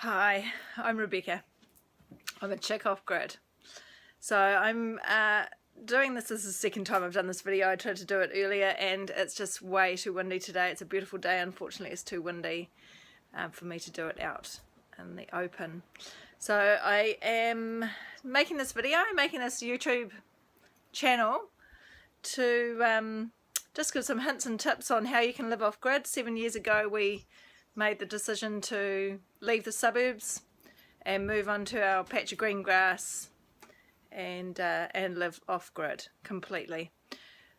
Hi, I'm Rebecca. I'm a chick off grid. So I'm doing this is the second time I've done this video. I tried to do it earlier and it's just way too windy today. It's a beautiful day. Unfortunately, it's too windy for me to do it out in the open. So I am making this video, making this YouTube channel to just give some hints and tips on how you can live off grid. 7 years ago we made the decision to leave the suburbs and move on to our patch of green grass and live off grid completely.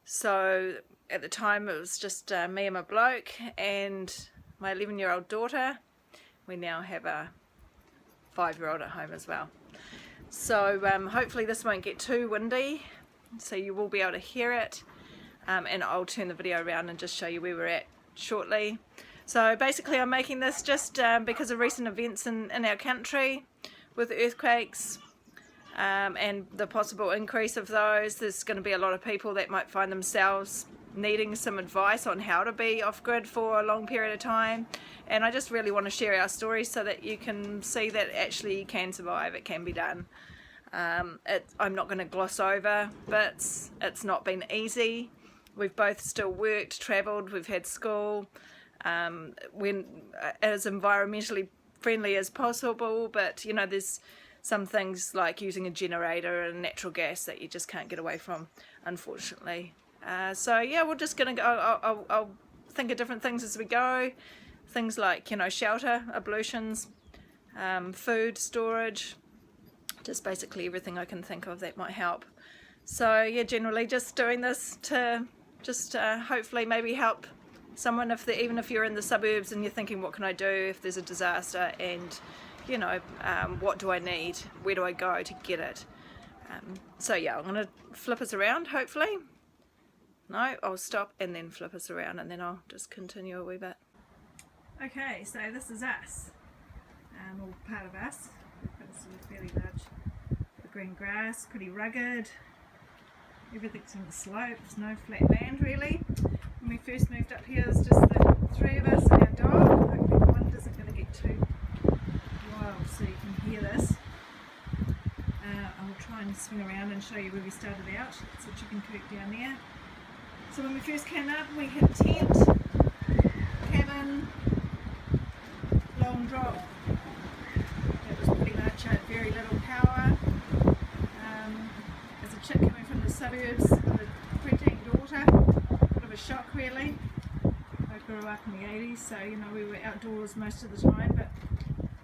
So at the time it was just me and my bloke and my 11-year-old daughter. We now have a 5-year-old at home as well. So hopefully this won't get too windy, so you will be able to hear it, and I'll turn the video around and just show you where we're at shortly. So basically I'm making this just because of recent events in our country with earthquakes and the possible increase of those. There's going to be a lot of people that might find themselves needing some advice on how to be off grid for a long period of time, and I just really want to share our stories so that you can see that actually you can survive, it can be done. I'm not going to gloss over, but it's not been easy. We've both still worked, travelled, we've had school, when as environmentally friendly as possible, but you know, there's some things like using a generator and natural gas that you just can't get away from, unfortunately. So yeah, we're just gonna go. I'll think of different things as we go, things like, you know, shelter, ablutions, food storage, just basically everything I can think of that might help. So yeah, generally just doing this to just hopefully maybe help someone, even if you're in the suburbs and you're thinking, what can I do if there's a disaster, and you know, what do I need, where do I go to get it. So yeah, I'm going to flip us around hopefully. No, I'll stop and then flip us around and then I'll just continue a wee bit. Okay, so this is us, or part of us. It's fairly large. The green grass, pretty rugged. Everything's on the slopes, no flat land really. When we first moved up here, it was just the three of us and our dog. Hopefully the wind isn't going to get too wild so you can hear this. I'll try and swing around and show you where we started out. It's a chicken coop down there. So when we first came up, we had tent, cabin, long drop. It was pretty much very little power. As a chick coming from the suburbs with a preteen daughter, bit of a shock really. I grew up in the 80s, so you know, we were outdoors most of the time, but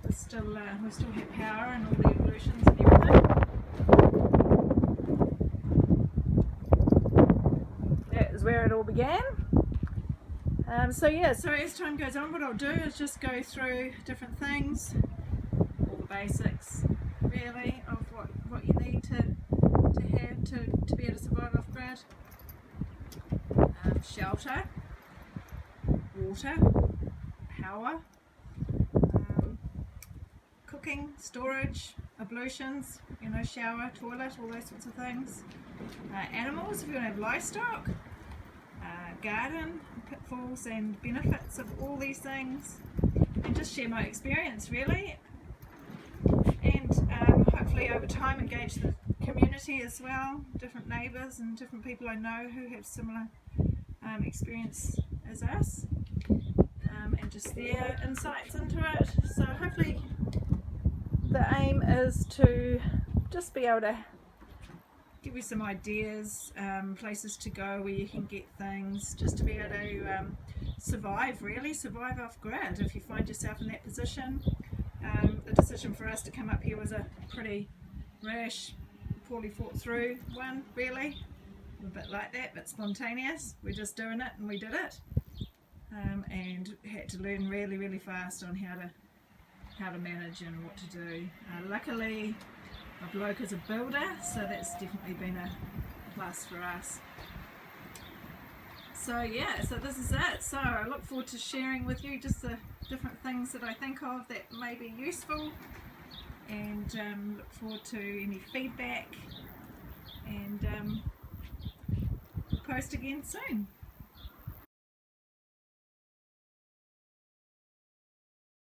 we still had power and all the ablutions and everything. That is where it all began. So yeah, so as time goes on, what I'll do is just go through different things, all the basics really of what you need to have to be able to survive off grid. Shelter, water, power, cooking, storage, ablutions, you know, shower, toilet, all those sorts of things. Animals, if you want to have livestock, garden, pitfalls and benefits of all these things, and just share my experience really, and hopefully over time engage the community as well, different neighbours and different people I know who have similar experience as us, and just their insights into it. So hopefully the aim is to just be able to give you some ideas, places to go where you can get things, just to be able to survive off grid if you find yourself in that position. The decision for us to come up here was a pretty rash, poorly thought through one really, a bit like that, but spontaneous. We're just doing it and we did it, and had to learn really fast on how to manage and what to do. Luckily my bloke is a builder, so that's definitely been a plus for us. So yeah, so this is it. So I look forward to sharing with you just the different things that I think of that may be useful, and look forward to any feedback, and we'll post again soon.